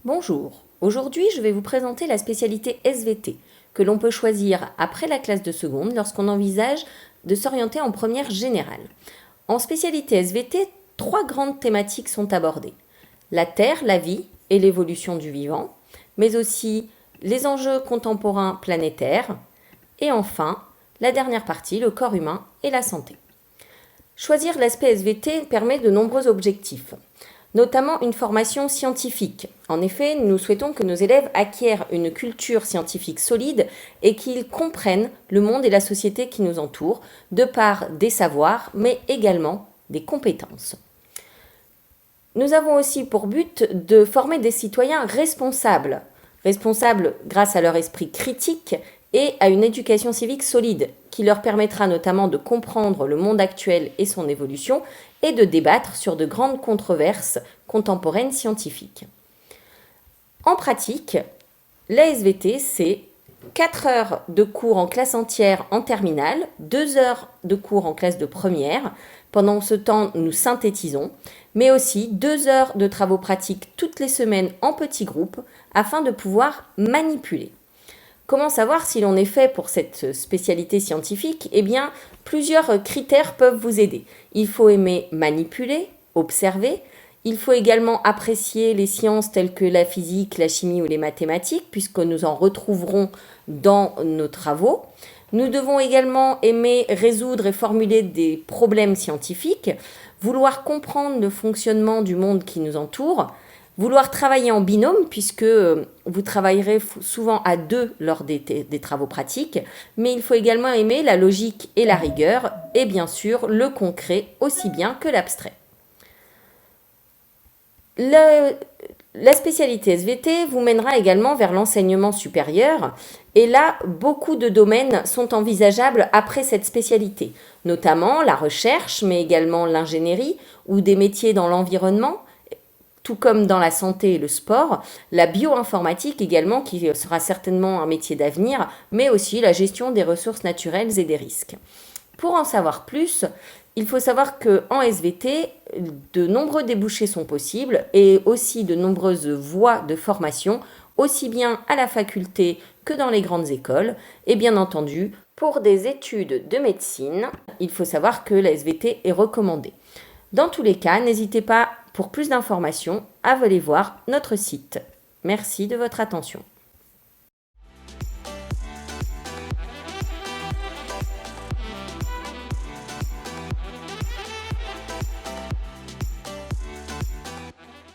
Bonjour, aujourd'hui je vais vous présenter la spécialité SVT que l'on peut choisir après la classe de seconde lorsqu'on envisage de s'orienter en première générale. En spécialité SVT, 3 grandes thématiques sont abordées. La Terre, la vie et l'évolution du vivant, mais aussi les enjeux contemporains planétaires et enfin, la dernière partie, le corps humain et la santé. Choisir l'aspect SVT permet de nombreux objectifs, notamment une formation scientifique. En effet, nous souhaitons que nos élèves acquièrent une culture scientifique solide et qu'ils comprennent le monde et la société qui nous entourent, de par des savoirs, mais également des compétences. Nous avons aussi pour but de former des citoyens responsables grâce à leur esprit critique et à une éducation civique solide, qui leur permettra notamment de comprendre le monde actuel et son évolution et de débattre sur de grandes controverses contemporaines scientifiques. En pratique, la SVT, c'est 4 heures de cours en classe entière en terminale, 2 heures de cours en classe de première. Pendant ce temps, nous synthétisons, mais aussi 2 heures de travaux pratiques toutes les semaines en petits groupes afin de pouvoir manipuler. Comment savoir si l'on est fait pour cette spécialité scientifique? Eh bien, plusieurs critères peuvent vous aider. Il faut aimer manipuler, observer. Il faut également apprécier les sciences telles que la physique, la chimie ou les mathématiques, puisque nous en retrouverons dans nos travaux. Nous devons également aimer résoudre et formuler des problèmes scientifiques, vouloir comprendre le fonctionnement du monde qui nous entoure, vouloir travailler en binôme, puisque vous travaillerez souvent à 2 lors des travaux pratiques, mais il faut également aimer la logique et la rigueur, et bien sûr le concret aussi bien que l'abstrait. La spécialité SVT vous mènera également vers l'enseignement supérieur, et là, beaucoup de domaines sont envisageables après cette spécialité, notamment la recherche, mais également l'ingénierie ou des métiers dans l'environnement, tout comme dans la santé et le sport, la bioinformatique également, qui sera certainement un métier d'avenir, mais aussi la gestion des ressources naturelles et des risques. Pour en savoir plus, il faut savoir qu'en SVT, de nombreux débouchés sont possibles et aussi de nombreuses voies de formation, aussi bien à la faculté que dans les grandes écoles. Et bien entendu, pour des études de médecine, il faut savoir que la SVT est recommandée. Dans tous les cas, n'hésitez pas, pour plus d'informations, à aller voir notre site. Merci de votre attention.